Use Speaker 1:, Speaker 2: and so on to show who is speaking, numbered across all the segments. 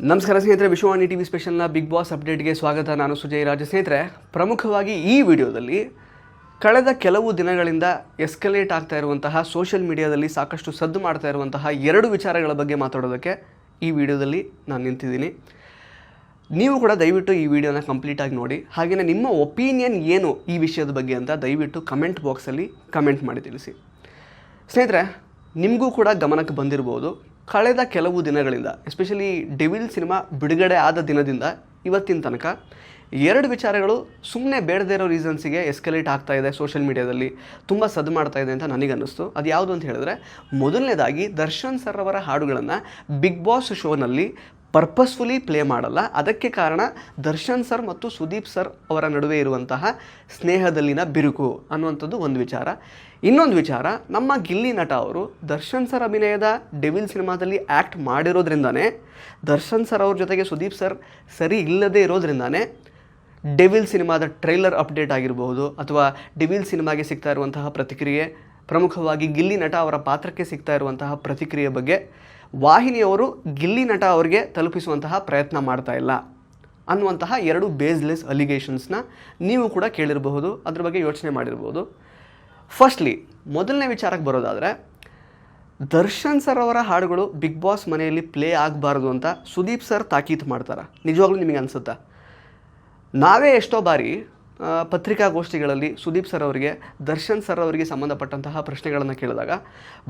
Speaker 1: ನಮಸ್ಕಾರ ಸ್ನೇಹಿತರೆ, Vishwavani TV ಸ್ಪೆಷಲ್ನ big boss ಅಪ್ಡೇಟ್ಗೆ ಸ್ವಾಗತ. ನಾನು ಸುಜಯ್ ರಾಜ್. ಸ್ನೇಹಿತರೆ, ಪ್ರಮುಖವಾಗಿ ಈ ವಿಡಿಯೋದಲ್ಲಿ ಕಳೆದ ಕೆಲವು ದಿನಗಳಿಂದ ಎಸ್ಕಲೇಟ್ ಆಗ್ತಾ ಇರುವಂತಹ ಸೋಷಿಯಲ್ ಮೀಡಿಯಾದಲ್ಲಿ ಸಾಕಷ್ಟು ಸದ್ದು ಮಾಡ್ತಾ ಇರುವಂತಹ ಎರಡು ವಿಚಾರಗಳ ಬಗ್ಗೆ ಮಾತಾಡೋದಕ್ಕೆ ಈ ವಿಡಿಯೋದಲ್ಲಿ ನಾನು ನಿಂತಿದ್ದೀನಿ. ನೀವು ಕೂಡ ದಯವಿಟ್ಟು ಈ ವಿಡಿಯೋನ ಕಂಪ್ಲೀಟಾಗಿ ನೋಡಿ. ಹಾಗೆಯೇ ನಿಮ್ಮ ಒಪಿನಿಯನ್ ಏನು ಈ ವಿಷಯದ ಬಗ್ಗೆ ಅಂತ ದಯವಿಟ್ಟು ಕಮೆಂಟ್ ಬಾಕ್ಸಲ್ಲಿ ಕಮೆಂಟ್ ಮಾಡಿ ತಿಳಿಸಿ. ಸ್ನೇಹಿತರೆ, ನಿಮಗೂ ಕೂಡ ಗಮನಕ್ಕೆ ಬಂದಿರ್ಬೋದು, ಕಳೆದ ಕೆಲವು ದಿನಗಳಿಂದ ಎಸ್ಪೆಷಲಿ ಡೆವಿಲ್ ಸಿನಿಮಾ ಬಿಡುಗಡೆ ಆದ ದಿನದಿಂದ ಇವತ್ತಿನ ತನಕ ಎರಡು ವಿಚಾರಗಳು ಸುಮ್ಮನೆ ಬೇಡದೇ ಇರೋ ರೀಸನ್ಸಿಗೆ ಎಸ್ಕಲೇಟ್ ಆಗ್ತಾ ಇದೆ. ಸೋಷಿಯಲ್ ಮೀಡಿಯಾದಲ್ಲಿ ತುಂಬ ಸದ್ದು ಮಾಡ್ತಾ ಇದೆ ಅಂತ ನನಗನ್ನಿಸ್ತು. ಅದು ಯಾವುದು ಅಂತ ಹೇಳಿದ್ರೆ, ಮೊದಲನೇದಾಗಿ ದರ್ಶನ್ ಸರ್ ಅವರ ಹಾಡುಗಳನ್ನು ಬಿಗ್ ಬಾಸ್ ಶೋನಲ್ಲಿ ಪರ್ಪಸ್ಫುಲಿ ಪ್ಲೇ ಮಾಡಲ್ಲ. ಅದಕ್ಕೆ ಕಾರಣ ದರ್ಶನ್ ಸರ್ ಮತ್ತು ಸುದೀಪ್ ಸರ್ ಅವರ ನಡುವೆ ಇರುವಂತಹ ಸ್ನೇಹದಲ್ಲಿನ ಬಿರುಕು ಅನ್ನುವಂಥದ್ದು ಒಂದು ವಿಚಾರ. ಇನ್ನೊಂದು ವಿಚಾರ, ನಮ್ಮ ಗಿಲ್ಲಿ ನಟ ಅವರು ದರ್ಶನ್ ಸರ್ ಅಭಿನಯದ ಡೆವಿಲ್ ಸಿನಿಮಾದಲ್ಲಿ ಆ್ಯಕ್ಟ್ ಮಾಡಿರೋದ್ರಿಂದಾನೇ, ದರ್ಶನ್ ಸರ್ ಅವ್ರ ಜೊತೆಗೆ ಸುದೀಪ್ ಸರ್ ಸರಿ ಇಲ್ಲದೇ ಇರೋದ್ರಿಂದಾನೇ ಡೆವಿಲ್ ಸಿನಿಮಾದ ಟ್ರೈಲರ್ ಅಪ್ಡೇಟ್ ಆಗಿರಬಹುದು ಅಥವಾ ಡೆವಿಲ್ ಸಿನಿಮಾಗೆ ಸಿಗ್ತಾ ಇರುವಂತಹ ಪ್ರತಿಕ್ರಿಯೆ, ಪ್ರಮುಖವಾಗಿ ಗಿಲ್ಲಿ ನಟ ಅವರ ಪಾತ್ರಕ್ಕೆ ಸಿಗ್ತಾ ಇರುವಂತಹ ಪ್ರತಿಕ್ರಿಯೆ ಬಗ್ಗೆ ವಾಹಿನಿಯವರು ಗಿಲ್ಲಿ ನಟ ಅವರಿಗೆ ತಲುಪಿಸುವಂತಹ ಪ್ರಯತ್ನ ಮಾಡ್ತಾ ಇಲ್ಲ ಅನ್ನುವಂತಹ ಎರಡು ಬೇಸ್ಲೆಸ್ ಅಲಿಗೇಷನ್ಸ್ನ ನೀವು ಕೂಡ ಕೇಳಿರಬಹುದು, ಅದ್ರ ಬಗ್ಗೆ ಯೋಚನೆ ಮಾಡಿರ್ಬೋದು. ಫಸ್ಟ್ಲಿ ಮೊದಲನೇ ವಿಚಾರಕ್ಕೆ ಬರೋದಾದರೆ, ದರ್ಶನ್ ಸರ್ ಅವರ ಹಾಡುಗಳು ಬಿಗ್ ಬಾಸ್ ಮನೆಯಲ್ಲಿ ಪ್ಲೇ ಆಗಬಾರ್ದು ಅಂತ ಸುದೀಪ್ ಸರ್ ತಾಕೀತು ಮಾಡ್ತಾರೆ. ನಿಜವಾಗ್ಲೂ ನಿಮಗೆ ಅನಿಸುತ್ತಾ? ನಾವೇ ಎಷ್ಟೋ ಬಾರಿ ಪತ್ರಿಕಾಗೋಷ್ಠಿಗಳಲ್ಲಿ ಸುದೀಪ್ ಸರ್ ಅವರಿಗೆ, ದರ್ಶನ್ ಸರ್ ಅವರಿಗೆ ಸಂಬಂಧಪಟ್ಟಂತಹ ಪ್ರಶ್ನೆಗಳನ್ನು ಕೇಳಿದಾಗ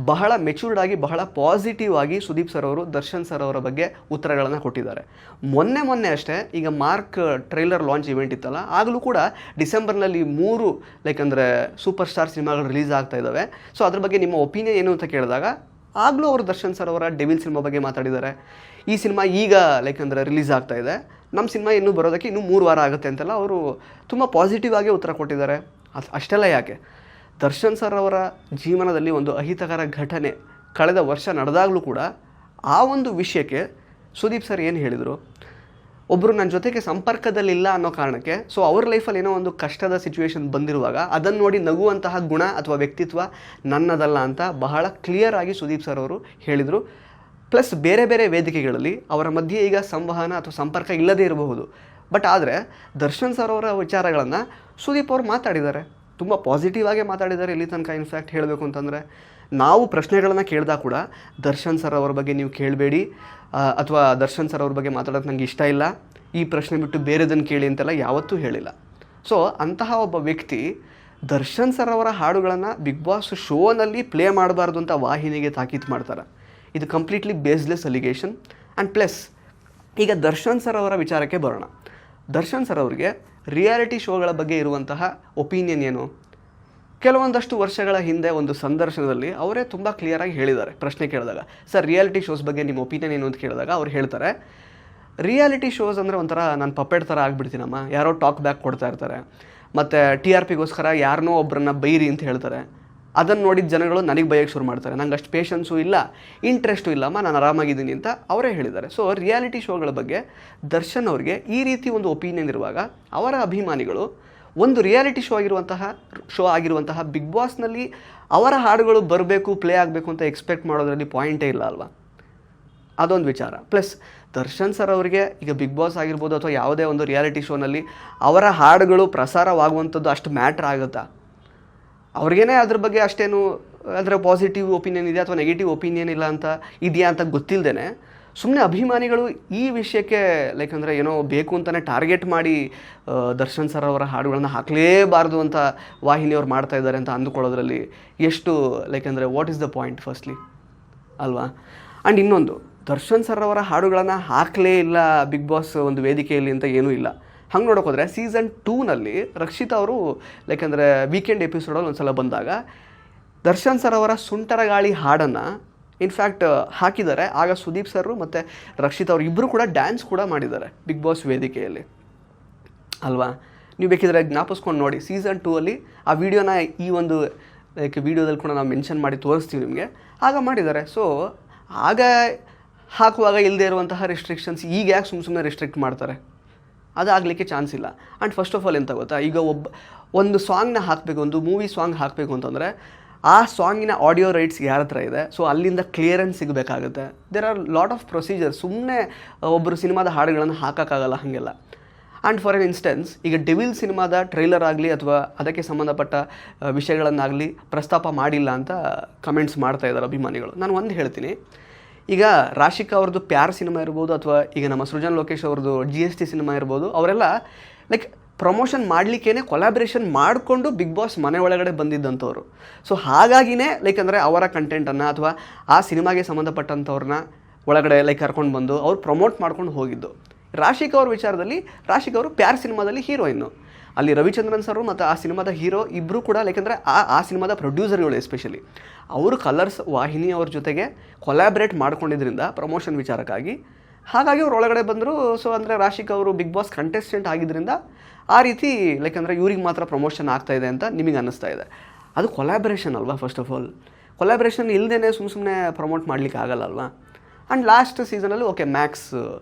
Speaker 1: ಬಹಳ ಮೆಚೂರ್ಡ್ ಆಗಿ, ಬಹಳ ಪಾಸಿಟಿವ್ ಆಗಿ ಸುದೀಪ್ ಸರ್ ಅವರು ದರ್ಶನ್ ಸರ್ ಅವರ ಬಗ್ಗೆ ಉತ್ತರಗಳನ್ನು ಕೊಟ್ಟಿದ್ದಾರೆ. ಮೊನ್ನೆ ಅಷ್ಟೇ, ಈಗ ಮಾರ್ಕ್ ಟ್ರೈಲರ್ ಲಾಂಚ್ ಇವೆಂಟ್ ಇತ್ತಲ್ಲ, ಆಗಲೂ ಕೂಡ ಡಿಸೆಂಬರ್ನಲ್ಲಿ 3 ಅಂದರೆ ಸೂಪರ್ ಸ್ಟಾರ್ ಸಿನಿಮಾಗಳು ರಿಲೀಸ್ ಆಗ್ತಾ ಇದ್ದಾವೆ. ಸೊ ಅದ್ರ ಬಗ್ಗೆ ನಿಮ್ಮ ಒಪಿನಿಯನ್ ಏನು ಅಂತ ಕೇಳಿದಾಗ ಆಗಲೂ ಅವರು ದರ್ಶನ್ ಸರ್ ಅವರ ಡೆವಿಲ್ ಸಿನಿಮಾ ಬಗ್ಗೆ ಮಾತಾಡಿದ್ದಾರೆ. ಈ ಸಿನಿಮಾ ಈಗ ಅಂದರೆ ರಿಲೀಸ್ ಆಗ್ತಾ ಇದೆ, ನಮ್ಮ ಸಿನಿಮಾ ಇನ್ನೂ ಬರೋದಕ್ಕೆ ಇನ್ನೂ 3 ವಾರ ಆಗುತ್ತೆ ಅಂತೆಲ್ಲ ಅವರು ತುಂಬ ಪಾಸಿಟಿವ್ ಆಗಿ ಉತ್ತರ ಕೊಟ್ಟಿದ್ದಾರೆ. ಅಷ್ಟೆಲ್ಲ ಯಾಕೆ, ದರ್ಶನ್ ಸರ್ ಅವರ ಜೀವನದಲ್ಲಿ ಒಂದು ಅಹಿತಕರ ಘಟನೆ ಕಳೆದ ವರ್ಷ ನಡೆದಾಗಲೂ ಕೂಡ ಆ ಒಂದು ವಿಷಯಕ್ಕೆ ಸುದೀಪ್ ಸರ್ ಏನು ಹೇಳಿದರು, ಒಬ್ಬರು ನನ್ನ ಜೊತೆಗೆ ಸಂಪರ್ಕದಲ್ಲಿಲ್ಲ ಅನ್ನೋ ಕಾರಣಕ್ಕೆ, ಸೊ ಅವ್ರ ಲೈಫಲ್ಲಿ ಏನೋ ಒಂದು ಕಷ್ಟದ ಸಿಚುವೇಶನ್ ಬಂದಿರುವಾಗ ಅದನ್ನು ನೋಡಿ ನಗುವಂತಹ ಗುಣ ಅಥವಾ ವ್ಯಕ್ತಿತ್ವ ನನ್ನದಲ್ಲ ಅಂತ ಬಹಳ ಕ್ಲಿಯರ್ ಆಗಿ ಸುದೀಪ್ ಸರ್ ಅವರು ಹೇಳಿದರು. ಪ್ಲಸ್ ಬೇರೆ ಬೇರೆ ವೇದಿಕೆಗಳಲ್ಲಿ ಅವರ ಮಧ್ಯೆ ಈಗ ಸಂವಹನ ಅಥವಾ ಸಂಪರ್ಕ ಇಲ್ಲದೇ ಇರಬಹುದು, ಬಟ್ ಆದರೆ ದರ್ಶನ್ ಸರ್ ಅವರ ವಿಚಾರಗಳನ್ನು ಸುದೀಪ್ ಅವರು ಮಾತಾಡಿದ್ದಾರೆ, ತುಂಬ ಪಾಸಿಟಿವ್ ಆಗೇ ಮಾತಾಡಿದ್ದಾರೆ ಇಲ್ಲಿ ತನಕ. ಇನ್ಫ್ಯಾಕ್ಟ್ ಹೇಳಬೇಕು ಅಂತಂದರೆ, ನಾವು ಪ್ರಶ್ನೆಗಳನ್ನು ಕೇಳಿದಾಗ ಕೂಡ ದರ್ಶನ್ ಸರ್ ಅವರ ಬಗ್ಗೆ ನೀವು ಕೇಳಬೇಡಿ ಅಥವಾ ದರ್ಶನ್ ಸರ್ ಅವ್ರ ಬಗ್ಗೆ ಮಾತಾಡೋಕ್ಕೆ ನನಗೆ ಇಷ್ಟ ಇಲ್ಲ, ಈ ಪ್ರಶ್ನೆ ಬಿಟ್ಟು ಬೇರೆದನ್ನು ಕೇಳಿ ಅಂತೆಲ್ಲ ಯಾವತ್ತೂ ಹೇಳಿಲ್ಲ. ಸೊ ಅಂತಹ ಒಬ್ಬ ವ್ಯಕ್ತಿ ದರ್ಶನ್ ಸರ್ ಅವರ ಹಾಡುಗಳನ್ನು ಬಿಗ್ ಬಾಸ್ ಶೋನಲ್ಲಿ ಪ್ಲೇ ಮಾಡಬಾರ್ದು ಅಂತ ವಾಹಿನಿಗೆ ತಾಕೀತು ಮಾಡ್ತಾರೆ. ಇದು completely baseless allegation. And plus ಈಗ ದರ್ಶನ್ ಸರ್ ಅವರ ವಿಚಾರಕ್ಕೆ ಬರೋಣ. ದರ್ಶನ್ ಸರ್ ಅವರಿಗೆ ರಿಯಾಲಿಟಿ ಶೋಗಳ ಬಗ್ಗೆ ಇರುವಂತಹ ಒಪಿನಿಯನ್ ಏನು? ಕೆಲವೊಂದಷ್ಟು ವರ್ಷಗಳ ಹಿಂದೆ ಒಂದು ಸಂದರ್ಶನದಲ್ಲಿ ಅವರೇ ತುಂಬ ಕ್ಲಿಯರಾಗಿ ಹೇಳಿದ್ದಾರೆ. ಪ್ರಶ್ನೆ ಕೇಳಿದಾಗ, ಸರ್ ರಿಯಾಲಿಟಿ ಶೋಸ್ ಬಗ್ಗೆ ನಿಮ್ಮ ಒಪಿನಿಯನ್ ಏನು ಅಂತ ಕೇಳಿದಾಗ ಅವ್ರು ಹೇಳ್ತಾರೆ, ರಿಯಾಲಿಟಿ ಶೋಸ್ ಅಂದರೆ ಒಂಥರ ನಾನು ಪಪ್ಪೆಟ್ ಥರ ಆಗಿಬಿಡ್ತೀನಮ್ಮ, ಯಾರೋ ಟಾಕ್ ಬ್ಯಾಕ್ ಕೊಡ್ತಾ ಇರ್ತಾರೆ, ಮತ್ತು TRPಗೋಸ್ಕರ ಯಾರನ್ನೋ ಒಬ್ಬರನ್ನ ಬೈರಿ ಅಂತ ಹೇಳ್ತಾರೆ, ಅದನ್ನು ನೋಡಿದ ಜನಗಳು ನನಗೆ ಬೈಯೋಕ್ಕೆ ಶುರು ಮಾಡ್ತಾರೆ, ನಂಗೆ ಅಷ್ಟು ಪೇಷನ್ಸು ಇಲ್ಲ, ಇಂಟ್ರೆಸ್ಟು ಇಲ್ಲಮ್ಮ, ನಾನು ಆರಾಮಾಗಿದ್ದೀನಿ ಅಂತ ಅವರೇ ಹೇಳಿದ್ದಾರೆ. ಸೊ ರಿಯಾಲಿಟಿ ಶೋಗಳ ಬಗ್ಗೆ ದರ್ಶನ್ ಅವ್ರಿಗೆ ಈ ರೀತಿ ಒಂದು ಒಪಿನಿಯನ್ ಇರುವಾಗ ಅವರ ಅಭಿಮಾನಿಗಳು ಒಂದು ರಿಯಾಲಿಟಿ ಶೋ ಆಗಿರುವಂತಹ ಬಿಗ್ ಬಾಸ್ನಲ್ಲಿ ಅವರ ಹಾಡುಗಳು ಬರಬೇಕು, ಪ್ಲೇ ಆಗಬೇಕು ಅಂತ ಎಕ್ಸ್ಪೆಕ್ಟ್ ಮಾಡೋದ್ರಲ್ಲಿ ಪಾಯಿಂಟೇ ಇಲ್ಲ ಅಲ್ವಾ? ಅದೊಂದು ವಿಚಾರ. ಪ್ಲಸ್ ದರ್ಶನ್ ಸರ್ ಅವರಿಗೆ ಈಗ ಬಿಗ್ ಬಾಸ್ ಆಗಿರ್ಬೋದು ಅಥವಾ ಯಾವುದೇ ಒಂದು ರಿಯಾಲಿಟಿ ಶೋನಲ್ಲಿ ಅವರ ಹಾಡುಗಳು ಪ್ರಸಾರವಾಗುವಂಥದ್ದು ಅಷ್ಟು ಮ್ಯಾಟ್ರ್ ಆಗುತ್ತಾ? ಅವ್ರಿಗೇನೆ ಅದ್ರ ಬಗ್ಗೆ ಅಷ್ಟೇನು ಅದರ ಪಾಸಿಟಿವ್ ಒಪಿನಿಯನ್ ಇದೆ ಅಥವಾ ನೆಗೆಟಿವ್ ಒಪಿನಿಯನ್ ಇಲ್ಲ ಅಂತ ಇದೆಯಾ ಅಂತ ಗೊತ್ತಿಲ್ಲದೇ ಸುಮ್ಮನೆ ಅಭಿಮಾನಿಗಳು ಈ ವಿಷಯಕ್ಕೆ ಅಂದರೆ ಏನೋ ಬೇಕು ಅಂತಲೇ ಟಾರ್ಗೆಟ್ ಮಾಡಿ ದರ್ಶನ್ ಸರ್ ಅವರ ಹಾಡುಗಳನ್ನು ಹಾಕಲೇಬಾರ್ದು ಅಂತ ವಾಹಿನಿಯವ್ರು ಮಾಡ್ತಾ ಇದ್ದಾರೆ ಅಂತ ಅಂದುಕೊಳ್ಳೋದ್ರಲ್ಲಿ ಎಷ್ಟು ಅಂದರೆ what is the point firstly ಅಲ್ವಾ? ಆ್ಯಂಡ್ ಇನ್ನೊಂದು, ದರ್ಶನ್ ಸರ್ ಅವರ ಹಾಡುಗಳನ್ನು ಹಾಕಲೇ ಇಲ್ಲ ಬಿಗ್ ಬಾಸ್ ಒಂದು ವೇದಿಕೆಯಲ್ಲಿ ಅಂತ ಏನೂ ಇಲ್ಲ. ಹಂಗೆ ನೋಡೋಕೋದ್ರೆ ಸೀಸನ್ 2ನಲ್ಲಿ ರಕ್ಷಿತಾ ಅವರು ಅಂದರೆ ವೀಕೆಂಡ್ ಎಪಿಸೋಡಲ್ಲಿ ಒಂದು ಸಲ ಬಂದಾಗ ದರ್ಶನ್ ಸರ್ ಅವರ ಸುಂಟರ ಗಾಳಿ ಹಾಡನ್ನು ಇನ್ಫ್ಯಾಕ್ಟ್ ಹಾಕಿದ್ದಾರೆ. ಆಗ ಸುದೀಪ್ ಸರ್ ಮತ್ತು ರಕ್ಷಿತಾ ಅವರು ಇಬ್ಬರು ಕೂಡ ಡ್ಯಾನ್ಸ್ ಕೂಡ ಮಾಡಿದ್ದಾರೆ ಬಿಗ್ ಬಾಸ್ ವೇದಿಕೆಯಲ್ಲಿ ಅಲ್ವಾ? ನೀವು ಬೇಕಿದ್ರೆ ಜ್ಞಾಪಿಸ್ಕೊಂಡು ನೋಡಿ. ಸೀಸನ್ 2ಅಲ್ಲಿ ಆ ವಿಡಿಯೋನ ಈ ಒಂದು ವಿಡಿಯೋದಲ್ಲಿ ಕೂಡ ನಾವು ಮೆನ್ಷನ್ ಮಾಡಿ ತೋರಿಸ್ತೀವಿ ನಿಮಗೆ, ಆಗ ಮಾಡಿದ್ದಾರೆ. ಸೊ ಆಗ ಹಾಕುವಾಗ ಇಲ್ಲದೆ ಇರುವಂತಹ ರೆಸ್ಟ್ರಿಕ್ಷನ್ಸ್ ಈಗ ಯಾಕೆ ಸುಮ್ಮನೆ ರೆಸ್ಟ್ರಿಕ್ಟ್ ಮಾಡ್ತಾರೆ? ಅದಾಗಲಿಕ್ಕೆ ಚಾನ್ಸ್ ಇಲ್ಲ. ಆ್ಯಂಡ್ ಫಸ್ಟ್ ಆಫ್ ಆಲ್ ಎಂತ ಗೊತ್ತಾ, ಈಗ ಒಂದು ಸಾಂಗ್ನ ಹಾಕಬೇಕು, ಒಂದು ಮೂವಿ ಸಾಂಗ್ ಹಾಕಬೇಕು ಅಂತಂದರೆ ಆ ಸಾಂಗಿನ ಆಡಿಯೋ ರೈಟ್ಸ್ ಯಾರ ಹತ್ರ ಇದೆ, ಸೊ ಅಲ್ಲಿಂದ ಕ್ಲಿಯರೆನ್ಸ್ ಸಿಗಬೇಕಾಗುತ್ತೆ. There are lot of procedure. ಸುಮ್ಮನೆ ಒಬ್ಬರು ಸಿನಿಮಾದ ಹಾಡುಗಳನ್ನು ಹಾಕೋಕ್ಕಾಗಲ್ಲ ಹಾಗೆಲ್ಲ. ಆ್ಯಂಡ್ ಫಾರ್ ಎನ್ ಇನ್ಸ್ಟೆನ್ಸ್, ಈಗ ಡೆವಿಲ್ ಸಿನಿಮಾದ ಟ್ರೈಲರ್ ಆಗಲಿ ಅಥವಾ ಅದಕ್ಕೆ ಸಂಬಂಧಪಟ್ಟ ವಿಷಯಗಳನ್ನಾಗಲಿ ಪ್ರಸ್ತಾಪ ಮಾಡಿಲ್ಲ ಅಂತ ಕಮೆಂಟ್ಸ್ ಮಾಡ್ತಾ ಇದ್ದಾರೆ ಅಭಿಮಾನಿಗಳು. ನಾನು ಒಂದು ಹೇಳ್ತೀನಿ, ಈಗ ರಾಶಿಕಾ ಅವ್ರದ್ದು ಪ್ಯಾರ್ ಸಿನಿಮಾ ಇರ್ಬೋದು ಅಥವಾ ಈಗ ನಮ್ಮ ಸೃಜನ್ ಲೋಕೇಶ್ ಅವ್ರದ್ದು GST ಸಿನಿಮಾ ಇರ್ಬೋದು, ಅವರೆಲ್ಲ ಲೈಕ್ ಪ್ರಮೋಷನ್ ಮಾಡಲಿಕ್ಕೇ ಕೊಲಾಬ್ರೇಷನ್ ಮಾಡಿಕೊಂಡು ಬಿಗ್ ಬಾಸ್ ಮನೆ ಒಳಗಡೆ ಬಂದಿದ್ದಂಥವ್ರು. ಸೊ ಹಾಗಾಗಿನೇ ಲೈಕ್ ಅಂದರೆ ಅವರ ಕಂಟೆಂಟನ್ನು ಅಥವಾ ಆ ಸಿನಿಮಾಗೆ ಸಂಬಂಧಪಟ್ಟಂಥವ್ರನ್ನ ಒಳಗಡೆ ಲೈಕ್ ಕರ್ಕೊಂಡು ಬಂದು ಅವ್ರು ಪ್ರಮೋಟ್ ಮಾಡ್ಕೊಂಡು ಹೋಗಿದ್ದು. ರಾಶಿಕಾ ಅವ್ರ ವಿಚಾರದಲ್ಲಿ, ರಾಶಿಕಾ ಅವರು ಪ್ಯಾರ್ ಸಿನಿಮಾದಲ್ಲಿ ಹೀರೋಯಿನ್ನು. ಅಲ್ಲಿ ರವಿಚಂದ್ರನ್ ಸರ್ ಮತ್ತು ಆ ಸಿನಿಮಾದ ಹೀರೋ ಇಬ್ಬರು ಕೂಡ ಲೈಕಂದರೆ ಆ ಸಿನಿಮಾದ ಪ್ರೊಡ್ಯೂಸರ್ಗಳು ಎಸ್ಪೆಷಲಿ ಅವರು ಕಲರ್ಸ್ ವಾಹಿನಿ ಅವ್ರ ಜೊತೆಗೆ ಕೊಲ್ಯಾಬ್ರೇಟ್ ಮಾಡ್ಕೊಂಡಿದ್ದರಿಂದ ಪ್ರಮೋಷನ್ ವಿಚಾರಕ್ಕಾಗಿ, ಹಾಗಾಗಿ ಅವ್ರು ಒಳಗಡೆ ಬಂದರು. ಸೊ ಅಂದರೆ ರಾಶಿಕಾ ಅವರು ಬಿಗ್ ಬಾಸ್ ಕಂಟೆಸ್ಟೆಂಟ್ ಆಗಿದ್ದರಿಂದ ಆ ರೀತಿ ಲೈಕ್ ಅಂದರೆ ಇವ್ರಿಗೆ ಮಾತ್ರ ಪ್ರಮೋಷನ್ ಆಗ್ತಾಯಿದೆ ಅಂತ ನಿಮಗೆ ಅನ್ನಿಸ್ತಾ ಇದೆ. ಅದು ಕೊಲ್ಯಾಬ್ರೇಷನ್ ಅಲ್ವಾ? ಫಸ್ಟ್ ಆಫ್ ಆಲ್ ಕೊಲ್ಯಾಬ್ರೇಷನ್ ಇಲ್ಲದೇ ಸುಮ್ಮನೆ ಪ್ರಮೋಟ್ ಮಾಡಲಿಕ್ಕೆ ಆಗಲ್ಲ ಅಲ್ವಾ? ಆ್ಯಂಡ್ ಲಾಸ್ಟ್ ಸೀಸನಲ್ಲಿ ಓಕೆ ಮ್ಯಾಕ್ಸ್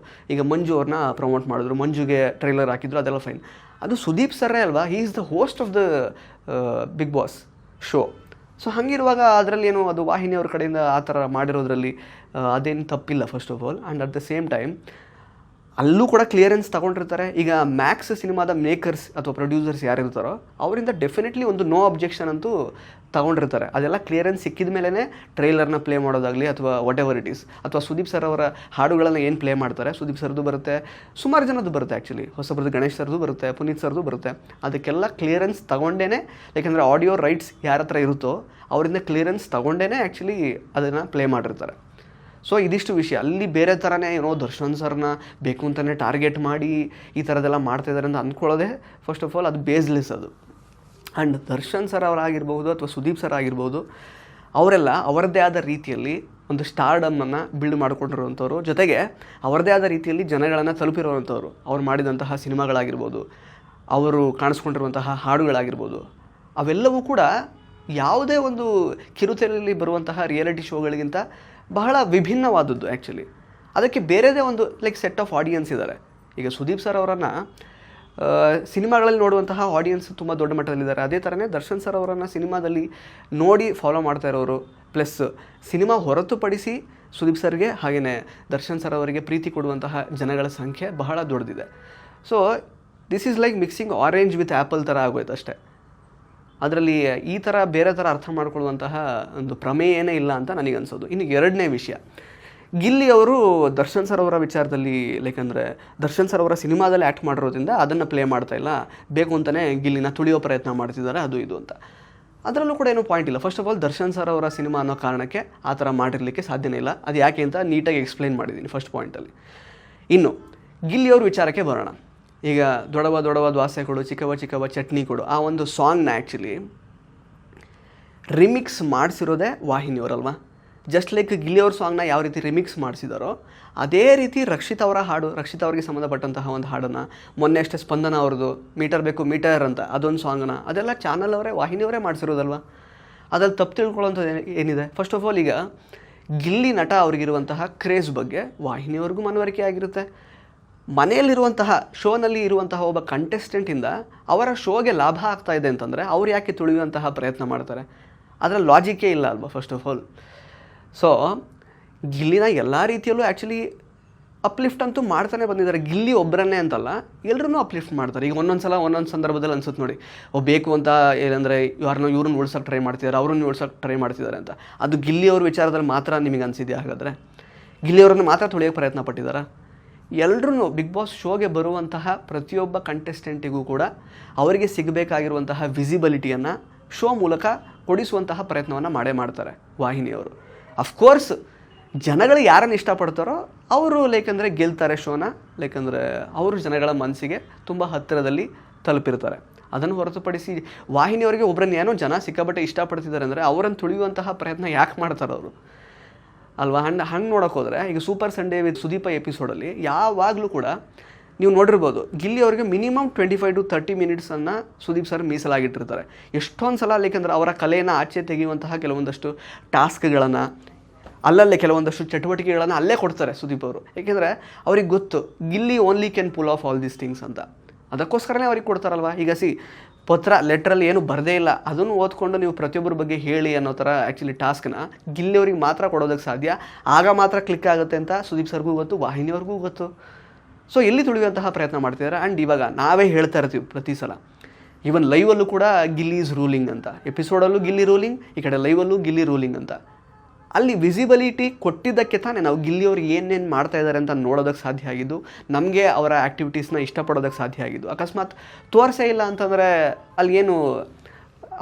Speaker 1: ಈಗ ಮಂಜು ಅವ್ರನ್ನ ಪ್ರಮೋಟ್ ಮಾಡಿದ್ರು, ಮಂಜುಗೆ ಟ್ರೈಲರ್ ಹಾಕಿದ್ರು, ಅದೆಲ್ಲ ಫೈನ್. ಅದು ಸುದೀಪ್ ಸರ್ರೇ ಅಲ್ವಾ, he is the host of the Bigg Boss show. So ಹಾಗಿರುವಾಗ ಅದರಲ್ಲಿ ಏನು ಅದು ವಾಹಿನಿಯವ್ರ ಕಡೆಯಿಂದ ಆ ಥರ ಮಾಡಿರೋದ್ರಲ್ಲಿ ಅದೇನು ತಪ್ಪಿಲ್ಲ first of all. And at the same time ಅಲ್ಲೂ ಕೂಡ ಕ್ಲಿಯರೆನ್ಸ್ ತೊಗೊಂಡಿರ್ತಾರೆ. ಈಗ ಮ್ಯಾಕ್ಸ್ ಸಿನಿಮಾದ ಮೇಕರ್ಸ್ ಅಥವಾ ಪ್ರೊಡ್ಯೂಸರ್ಸ್ ಯಾರಿರ್ತಾರೋ ಅವರಿಂದ ಡೆಫಿನೆಟ್ಲಿ ಒಂದು ನೋ ಅಬ್ಜೆಕ್ಷನ್ ಅಂತೂ ತೊಗೊಂಡಿರ್ತಾರೆ. ಅದೆಲ್ಲ ಕ್ಲಿಯರೆನ್ಸ್ ಸಿಕ್ಕಿದ ಮೇಲೇ ಟ್ರೈಲರ್ನ ಪ್ಲೇ ಮಾಡೋದಾಗಲಿ ಅಥವಾ ವಾಟ್ ಎವರ್ ಇಟ್ ಈಸ್, ಅಥವಾ ಸುದೀಪ್ ಸರ್ ಅವರ ಹಾಡುಗಳನ್ನು ಏನು ಪ್ಲೇ ಮಾಡ್ತಾರೆ, ಸುದೀಪ್ ಸರ್ದು ಬರುತ್ತೆ, ಸುಮಾರು ಜನದ್ದು ಬರುತ್ತೆ ಆ್ಯಕ್ಚುಲಿ, ಹೊಸಬ್ರದ್ದು ಗಣೇಶ್ ಸರ್ದು ಬರುತ್ತೆ, ಪುನೀತ್ ಸರ್ದು ಬರುತ್ತೆ. ಅದಕ್ಕೆಲ್ಲ ಕ್ಲಿಯರೆನ್ಸ್ ತೊಗೊಂಡೇ, ಯಾಕೆಂದರೆ ಆಡಿಯೋ ರೈಟ್ಸ್ ಯಾರ ಹತ್ರ ಇರುತ್ತೋ ಅವರಿಂದ ಕ್ಲಿಯರೆನ್ಸ್ ತೊಗೊಂಡೇ ಆ್ಯಕ್ಚುಲಿ ಅದನ್ನು ಪ್ಲೇ ಮಾಡಿರ್ತಾರೆ. ಸೊ ಇದಿಷ್ಟು ವಿಷಯ. ಅಲ್ಲಿ ಬೇರೆ ಥರನೇ ಏನೋ ದರ್ಶನ್ ಸರ್ನ ಬೇಕು ಅಂತಲೇ ಟಾರ್ಗೆಟ್ ಮಾಡಿ ಈ ಥರದ್ದೆಲ್ಲ ಮಾಡ್ತಾಯಿದ್ದಾರೆ ಅಂತ ಅಂದ್ಕೊಳ್ಳೋದೇ ಫಸ್ಟ್ ಆಫ್ ಆಲ್ ಅದು ಬೇಸ್ಲೆಸ್ ಅದು. ಆ್ಯಂಡ್ ದರ್ಶನ್ ಸರ್ ಅವರಾಗಿರ್ಬೋದು ಅಥವಾ ಸುದೀಪ್ ಸರ್ ಆಗಿರ್ಬೋದು, ಅವರೆಲ್ಲ ಅವರದ್ದೇ ಆದ ರೀತಿಯಲ್ಲಿ ಒಂದು ಸ್ಟಾರ್ಡಮನ್ನು ಬಿಲ್ಡ್ ಮಾಡಿಕೊಂಡಿರುವಂಥವ್ರು, ಜೊತೆಗೆ ಅವರದ್ದೇ ಆದ ರೀತಿಯಲ್ಲಿ ಜನಗಳನ್ನು ತಲುಪಿರುವಂಥವ್ರು. ಅವ್ರು ಮಾಡಿದಂತಹ ಸಿನಿಮಾಗಳಾಗಿರ್ಬೋದು, ಅವರು ಕಾಣಿಸ್ಕೊಂಡಿರುವಂತಹ ಹಾಡುಗಳಾಗಿರ್ಬೋದು, ಅವೆಲ್ಲವೂ ಕೂಡ ಯಾವುದೇ ಒಂದು ಕಿರುತೆರೆಯಲ್ಲಿ ಬರುವಂತಹ ರಿಯಾಲಿಟಿ ಶೋಗಳಿಗಿಂತ ಬಹಳ ವಿಭಿನ್ನವಾದದ್ದು ಆ್ಯಕ್ಚುಲಿ. ಅದಕ್ಕೆ ಬೇರೆದೇ ಒಂದು ಲೈಕ್ ಸೆಟ್ ಆಫ್ ಆಡಿಯನ್ಸ್ ಇದ್ದಾರೆ. ಈಗ ಸುದೀಪ್ ಸರ್ ಅವರನ್ನು ಸಿನಿಮಾಗಳಲ್ಲಿ ನೋಡುವಂತಹ ಆಡಿಯನ್ಸ್ ತುಂಬ ದೊಡ್ಡ ಮಟ್ಟದಲ್ಲಿದ್ದಾರೆ. ಅದೇ ಥರನೇ ದರ್ಶನ್ ಸರ್ ಅವರನ್ನು ಸಿನಿಮಾದಲ್ಲಿ ನೋಡಿ ಫಾಲೋ ಮಾಡ್ತಾ ಇರೋರು, ಪ್ಲಸ್ ಸಿನಿಮಾ ಹೊರತುಪಡಿಸಿ ಸುದೀಪ್ ಸರ್ಗೆ ಹಾಗೆಯೇ ದರ್ಶನ್ ಸರ್ ಅವರಿಗೆ ಪ್ರೀತಿ ಕೊಡುವಂತಹ ಜನಗಳ ಸಂಖ್ಯೆ ಬಹಳ ದೊಡ್ಡದಿದೆ. So this is like mixing orange with apple ಥರ ಆಗೋಯ್ತು ಅಷ್ಟೇ. ಅದರಲ್ಲಿ ಈ ಥರ ಬೇರೆ ಥರ ಅರ್ಥ ಮಾಡ್ಕೊಳ್ಳುವಂತಹ ಒಂದು ಪ್ರಮೇಯನೇ ಇಲ್ಲ ಅಂತ ನನಗನ್ಸೋದು. ಇನ್ನು ಎರಡನೇ ವಿಷಯ, ಗಿಲ್ಲಿ ಅವರು ದರ್ಶನ್ ಸರ್ ಅವರ ವಿಚಾರದಲ್ಲಿ ಲೈಕ್ ಅಂದರೆ ದರ್ಶನ್ ಸರ್ ಅವರ ಸಿನಿಮಾದಲ್ಲಿ ಆ್ಯಕ್ಟ್ ಮಾಡಿರೋದ್ರಿಂದ ಅದನ್ನು ಪ್ಲೇ ಮಾಡ್ತಾ ಇಲ್ಲ, ಬೇಕು ಅಂತಲೇ ಗಿಲ್ಲಿನ ತುಳಿಯೋ ಪ್ರಯತ್ನ ಮಾಡ್ತಿದ್ದಾರೆ ಅದು ಇದು ಅಂತ. ಅದರಲ್ಲೂ ಕೂಡ ಏನೂ ಪಾಯಿಂಟ್ ಇಲ್ಲ. First of all Darshan sir ಅವರ ಸಿನಿಮಾ ಅನ್ನೋ ಕಾರಣಕ್ಕೆ ಆ ಥರ ಮಾಡಿರಲಿಕ್ಕೆ ಸಾಧ್ಯನೇ ಇಲ್ಲ. ಅದು ಯಾಕೆ ಅಂತ ನೀಟಾಗಿ ಎಕ್ಸ್ಪ್ಲೈನ್ ಮಾಡಿದ್ದೀನಿ ಫಸ್ಟ್ ಪಾಯಿಂಟಲ್ಲಿ. ಇನ್ನು ಗಿಲ್ಲಿಯವ್ರ ವಿಚಾರಕ್ಕೆ ಬರೋಣ. ಈಗ ದೊಡವ ದೊಡವ ದ್ವಾಸೆ ಕೊಡು, ಚಿಕ್ಕವ ಚಿಕ್ಕವ ಚಟ್ನಿ ಕೊಡು, ಆ ಒಂದು ಸಾಂಗ್ನ ಆ್ಯಕ್ಚುಲಿ ರಿಮಿಕ್ಸ್ ಮಾಡಿಸಿರೋದೇ ವಾಹಿನಿಯವರಲ್ವ. ಜಸ್ಟ್ ಲೈಕ್ ಗಿಲ್ಲಿಯವ್ರ ಸಾಂಗ್ನ ಯಾವ ರೀತಿ ರಿಮಿಕ್ಸ್ ಮಾಡಿಸಿದಾರೋ ಅದೇ ರೀತಿ ರಕ್ಷಿತ್ ಅವರ ಹಾಡು, ರಕ್ಷಿತ್ ಅವರಿಗೆ ಸಂಬಂಧಪಟ್ಟಂತಹ ಒಂದು ಹಾಡನ್ನು ಮೊನ್ನೆ ಅಷ್ಟೇ ಸ್ಪಂದನ ಅವ್ರದ್ದು ಮೀಟರ್ ಬೇಕು ಮೀಟರ್ ಅಂತ ಅದೊಂದು ಸಾಂಗನ್ನ ಅದೆಲ್ಲ ಚಾನಲ್ ಅವರೇ ವಾಹಿನಿಯವರೇ ಮಾಡಿಸಿರೋದಲ್ವ. ಅದ್ರಲ್ಲಿ ತಪ್ಪು ತಿಳ್ಕೊಳ್ಳೋಂಥದ್ದು ಏನಿದೆ? ಫಸ್ಟ್ ಆಫ್ ಆಲ್ ಈಗ ಗಿಲ್ಲಿ ನಟ ಅವ್ರಿಗಿರುವಂತಹ ಕ್ರೇಜ್ ಬಗ್ಗೆ ವಾಹಿನಿಯವ್ರಿಗೂ ಮನವರಿಕೆ ಆಗಿರುತ್ತೆ. ಮನೆಯಲ್ಲಿರುವಂತಹ ಶೋನಲ್ಲಿ ಇರುವಂತಹ ಒಬ್ಬ ಕಂಟೆಸ್ಟೆಂಟಿಂದ ಅವರ ಶೋಗೆ ಲಾಭ ಆಗ್ತಾ ಇದೆ ಅಂತಂದರೆ ಅವ್ರು ಯಾಕೆ ತುಳಿಯುವಂತಹ ಪ್ರಯತ್ನ ಮಾಡ್ತಾರೆ? ಅದರ ಲಾಜಿಕ್ಕೇ ಇಲ್ಲ ಅಲ್ವಾ ಫಸ್ಟ್ ಆಫ್ ಆಲ್. ಸೊ ಗಿಲ್ಲಿನ ಎಲ್ಲ ರೀತಿಯಲ್ಲೂ ಆ್ಯಕ್ಚುಲಿ ಅಪ್ಲಿಫ್ಟ್ ಅಂತೂ ಮಾಡ್ತಾನೆ ಬಂದಿದ್ದಾರೆ. ಗಿಲ್ಲಿ ಒಬ್ಬರನ್ನೇ ಅಂತಲ್ಲ, ಎಲ್ಲರೂ ಅಪ್ಲಿಫ್ಟ್ ಮಾಡ್ತಾರೆ. ಈಗ ಒಂದೊಂದು ಸಂದರ್ಭದಲ್ಲಿ ಅನ್ಸುತ್ತೆ ನೋಡಿ, ಬೇಕು ಅಂತ ಏನಂದರೆ ಇವ್ರನ್ನ ಉಳ್ಸೋಕ್ಕೆ ಟ್ರೈ ಮಾಡ್ತಿದ್ದಾರೆ, ಅವ್ರನ್ನ ಉಳ್ಸೋಕ್ಕೆ ಟ್ರೈ ಮಾಡ್ತಿದ್ದಾರೆ ಅಂತ. ಅದು ಗಿಲ್ಲಿಯವ್ರ ವಿಚಾರದಲ್ಲಿ ಮಾತ್ರ ನಿಮಗೆ ಅನಿಸಿದೆಯಾ? ಹಾಗಾದರೆ ಗಿಲ್ಲಿಯವ್ರನ್ನ ಮಾತ್ರ ತುಳಿಯೋಕ್ಕೆ ಪ್ರಯತ್ನ ಪಟ್ಟಿದ್ದಾರೆ. ಎಲ್ಲರೂ ಬಿಗ್ ಬಾಸ್ ಶೋಗೆ ಬರುವಂತಹ ಪ್ರತಿಯೊಬ್ಬ ಕಂಟೆಸ್ಟೆಂಟಿಗೂ ಕೂಡ ಅವರಿಗೆ ಸಿಗಬೇಕಾಗಿರುವಂತಹ ವಿಸಿಬಿಲಿಟಿಯನ್ನು ಶೋ ಮೂಲಕ ಕೊಡಿಸುವಂತಹ ಪ್ರಯತ್ನವನ್ನು ಮಾಡೇ ಮಾಡ್ತಾರೆ ವಾಹಿನಿಯವರು. ಅಫ್ಕೋರ್ಸ್ ಜನಗಳು ಯಾರನ್ನು ಇಷ್ಟಪಡ್ತಾರೋ ಅವರು ಲೈಕಂದರೆ ಗೆಲ್ತಾರೆ ಶೋನ, ಲೈಕಂದರೆ ಅವರು ಜನಗಳ ಮನಸ್ಸಿಗೆ ತುಂಬ ಹತ್ತಿರದಲ್ಲಿ ತಲುಪಿರ್ತಾರೆ. ಅದನ್ನು ಹೊರತುಪಡಿಸಿ ವಾಹಿನಿಯವರಿಗೆ ಒಬ್ಬರನ್ನ ಏನೋ ಜನ ಸಿಕ್ಕಾಪಟ್ಟೆ ಇಷ್ಟಪಡ್ತಿದ್ದಾರೆ ಅಂದರೆ ಅವರನ್ನು ತುಳಿಯುವಂತಹ ಪ್ರಯತ್ನ ಯಾಕೆ ಮಾಡ್ತಾರೆ ಅವರು ಅಲ್ವಾ? ಹಂಗೆ ನೋಡೋಕೆ ಹೋದರೆ ಈಗ ಸೂಪರ್ ಸಂಡೇ ವಿತ್ ಸುದೀಪ ಎಪಿಸೋಡಲ್ಲಿ ಯಾವಾಗಲೂ ಕೂಡ ನೀವು ನೋಡಿರ್ಬೋದು, ಗಿಲ್ಲಿ ಅವರಿಗೆ ಮಿನಿಮಮ್ 25 to 30 ಮಿನಿಟ್ಸನ್ನು ಸುದೀಪ್ ಸರ್ ಮೀಸಲಾಗಿಟ್ಟಿರ್ತಾರೆ. ಎಷ್ಟೊಂದು ಸಲ ಏಕೆಂದರೆ ಅವರ ಕಲೆಯನ್ನು ಆಚೆ ತೆಗೆಯುವಂತಹ ಕೆಲವೊಂದಷ್ಟು ಟಾಸ್ಕ್ಗಳನ್ನು, ಅಲ್ಲಲ್ಲೇ ಕೆಲವೊಂದಷ್ಟು ಚಟುವಟಿಕೆಗಳನ್ನು ಅಲ್ಲೇ ಕೊಡ್ತಾರೆ ಸುದೀಪ್ ಅವರು. ಏಕೆಂದರೆ ಅವ್ರಿಗೆ ಗೊತ್ತು Gilli only can full of all these things ಅಂತ. ಅದಕ್ಕೋಸ್ಕರನೇ ಅವ್ರಿಗೆ ಕೊಡ್ತಾರಲ್ವ. ಈಗ ಲೆಟ್ರಲ್ಲಿ ಏನು ಬರದೇ ಇಲ್ಲ, ಅದನ್ನು ಓದ್ಕೊಂಡು ನೀವು ಪ್ರತಿಯೊಬ್ಬರ ಬಗ್ಗೆ ಹೇಳಿ ಅನ್ನೋ ಥರ ಆ್ಯಕ್ಚುಲಿ ಟಾಸ್ಕ್ನ ಗಿಲ್ಲಿಯವ್ರಿಗೆ ಮಾತ್ರ ಕೊಡೋದಕ್ಕೆ ಸಾಧ್ಯ. ಆಗ ಮಾತ್ರ ಕ್ಲಿಕ್ ಆಗುತ್ತೆ ಅಂತ ಸುದೀಪ್ ಸರ್ಗೂ ಗೊತ್ತು, ವಾಹಿನಿಯವ್ರಿಗೂ ಗೊತ್ತು. ಸೊ ಎಲ್ಲಿ ತುಳಿಯುವಂತಹ ಪ್ರಯತ್ನ ಮಾಡ್ತಿದ್ದಾರೆ. ಆ್ಯಂಡ್ ಇವಾಗ ನಾವೇ ಹೇಳ್ತಾ ಇರ್ತೀವಿ ಪ್ರತಿ ಸಲ, ಈವನ್ ಲೈವಲ್ಲೂ ಕೂಡ ಗಿಲ್ಲಿ ಈಸ್ ರೂಲಿಂಗ್ ಅಂತ, ಎಪಿಸೋಡಲ್ಲೂ ಗಿಲ್ಲಿ ರೂಲಿಂಗ್, ಈ ಕಡೆ ಲೈವಲ್ಲೂ ಗಿಲ್ಲಿ ರೂಲಿಂಗ್ ಅಂತ. ಅಲ್ಲಿ ವಿಸಿಬಿಲಿಟಿ ಕೊಟ್ಟಿದ್ದಕ್ಕೆ ತಾನೇ ನಾವು ಗಿಲ್ಲಿಯವ್ರು ಏನೇನು ಮಾಡ್ತಾ ಇದ್ದಾರೆ ಅಂತ ನೋಡೋದಕ್ಕೆ ಸಾಧ್ಯ ಆಗಿದ್ದು, ನಮಗೆ ಅವರ ಆ್ಯಕ್ಟಿವಿಟೀಸ್ನ ಇಷ್ಟಪಡೋದಕ್ಕೆ ಸಾಧ್ಯ ಆಗಿದ್ದು. ಅಕಸ್ಮಾತ್ ತೋರಿಸೇ ಇಲ್ಲ ಅಂತಂದರೆ ಅಲ್ಲಿ ಏನು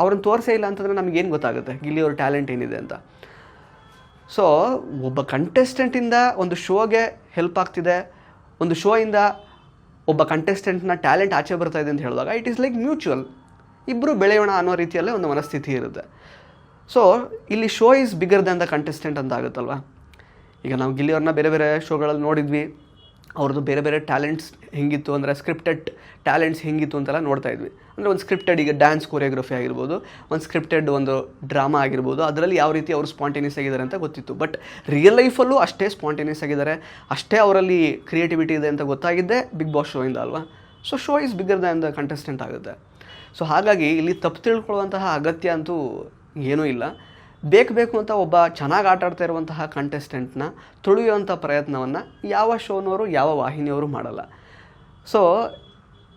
Speaker 1: ಅವ್ರನ್ನ ತೋರಿಸೇ ಇಲ್ಲ ಅಂತಂದರೆ ನಮಗೇನು ಗೊತ್ತಾಗುತ್ತೆ ಗಿಲ್ಲಿಯವ್ರ ಟ್ಯಾಲೆಂಟ್ ಏನಿದೆ ಅಂತ. ಸೊ ಒಬ್ಬ ಕಂಟೆಸ್ಟೆಂಟಿಂದ ಒಂದು ಶೋಗೆ ಹೆಲ್ಪ್ ಆಗ್ತಿದೆ, ಒಂದು ಶೋಯಿಂದ ಒಬ್ಬ ಕಂಟೆಸ್ಟೆಂಟ್ನ ಟ್ಯಾಲೆಂಟ್ ಆಚೆ ಬರ್ತಾ ಇದೆ ಅಂತ ಹೇಳಿದಾಗ ಇಟ್ ಈಸ್ ಲೈಕ್ ಮ್ಯೂಚುವಲ್, ಇಬ್ಬರು ಬೆಳೆಯೋಣ ಅನ್ನೋ ರೀತಿಯಲ್ಲೇ ಒಂದು ಮನಸ್ಥಿತಿ ಇರುತ್ತೆ. ಸೊ ಇಲ್ಲಿ show is bigger than the contestant ಅಂತ ಆಗುತ್ತಲ್ವ. ಈಗ ನಾವು ಗಿಲ್ಲಿಯವ್ರನ್ನ ಬೇರೆ ಬೇರೆ ಶೋಗಳಲ್ಲಿ ನೋಡಿದ್ವಿ, ಅವ್ರದ್ದು ಬೇರೆ ಬೇರೆ ಟ್ಯಾಲೆಂಟ್ಸ್ ಹೆಂಗಿತ್ತು ಅಂದರೆ ಸ್ಕ್ರಿಪ್ಟೆಡ್ ಟ್ಯಾಲೆಂಟ್ಸ್ ಹೆಂಗಿತ್ತು ಅಂತೆಲ್ಲ ನೋಡ್ತಾ ಇದ್ವಿ. ಅಂದರೆ ಒಂದು ಸ್ಕ್ರಿಪ್ಟೆಡ್ ಈಗ ಡ್ಯಾನ್ಸ್ ಕೊರಿಯೋಗ್ರಫಿ ಆಗಿರ್ಬೋದು, ಒಂದು ಸ್ಕ್ರಿಪ್ಟೆಡ್ ಒಂದು ಡ್ರಾಮಾ ಆಗಿರ್ಬೋದು, ಅದರಲ್ಲಿ ಯಾವ ರೀತಿ ಅವರು ಸ್ಪಾಂಟೇನಿಯಸ್ ಆಗಿದ್ದಾರೆ ಅಂತ ಗೊತ್ತಿತ್ತು. ಬಟ್ ರಿಯಲ್ ಲೈಫಲ್ಲೂ ಅಷ್ಟೇ ಸ್ಪಾಂಟೇನಿಯಸ್ ಆಗಿದ್ದಾರೆ, ಅಷ್ಟೇ ಅವರಲ್ಲಿ ಕ್ರಿಯೇಟಿವಿಟಿ ಇದೆ ಅಂತ ಗೊತ್ತಾಗಿದ್ದೆ ಬಿಗ್ ಬಾಸ್ ಶೋಯಿಂದ ಅಲ್ವಾ. So show is bigger than the contestant ಆಗುತ್ತೆ. ಸೊ ಹಾಗಾಗಿ ಇಲ್ಲಿ ತಪ್ಪು ತಿಳ್ಕೊಳ್ಳುವಂತಹ ಅಗತ್ಯ ಅಂತೂ ಏನೂ ಇಲ್ಲ. ಬೇಕು ಅಂತ ಒಬ್ಬ ಚೆನ್ನಾಗಿ ಆಟ ಆಡ್ತಾ ಇರುವಂತಹ ಕಂಟೆಸ್ಟೆಂಟ್ನ ತುಳಿಯುವಂಥ ಪ್ರಯತ್ನವನ್ನು ಯಾವ ಶೋನವರು ಯಾವ ವಾಹಿನಿಯವರು ಮಾಡಲ್ಲ. ಸೊ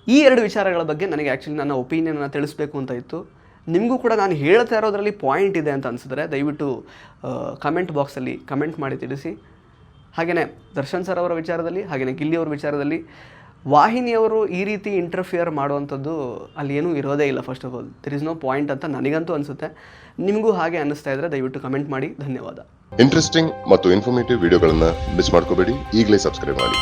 Speaker 1: ಈ ಎರಡು ವಿಚಾರಗಳ ಬಗ್ಗೆ ನನಗೆ ಆ್ಯಕ್ಚುಲಿ ನನ್ನ ಒಪಿನಿಯನ್ನ ತಿಳಿಸ್ಬೇಕು ಅಂತ ಇತ್ತು. ನಿಮಗೂ ಕೂಡ ನಾನು ಹೇಳ್ತಾ ಇರೋದ್ರಲ್ಲಿ ಪಾಯಿಂಟ್ ಇದೆ ಅಂತ ಅನಿಸಿದ್ರೆ ದಯವಿಟ್ಟು ಕಮೆಂಟ್ ಬಾಕ್ಸಲ್ಲಿ ಕಮೆಂಟ್ ಮಾಡಿ ತಿಳಿಸಿ. ಹಾಗೆಯೇ ದರ್ಶನ್ ಸರ್ ಅವರ ವಿಚಾರದಲ್ಲಿ, ಹಾಗೆಯೇ ಗಿಲ್ಲಿಯವ್ರ ವಿಚಾರದಲ್ಲಿ ವಾಹಿನಿಯವರು ಈ ರೀತಿ ಇಂಟರ್ಫಿಯರ್ ಮಾಡುವಂಥದ್ದು ಅಲ್ಲಿ ಏನೂ ಇರೋದೇ ಇಲ್ಲ. First of all there is no point ಅಂತ ನನಗಂತೂ ಅನಿಸುತ್ತೆ. ನಿಮಗೂ ಹಾಗೆ ಅನ್ನಿಸ್ತಾ ಇದ್ದರೆ ದಯವಿಟ್ಟು ಕಮೆಂಟ್ ಮಾಡಿ. ಧನ್ಯವಾದ.
Speaker 2: ಇಂಟ್ರೆಸ್ಟಿಂಗ್ ಮತ್ತು ಇನ್ಫಾರ್ಮೇಟಿವ್ ವಿಡಿಯೋಗಳನ್ನು ಮಿಸ್ ಮಾಡ್ಕೋಬೇಡಿ, ಈಗಲೇ ಸಬ್ಸ್ಕ್ರೈಬ್ ಮಾಡಿ.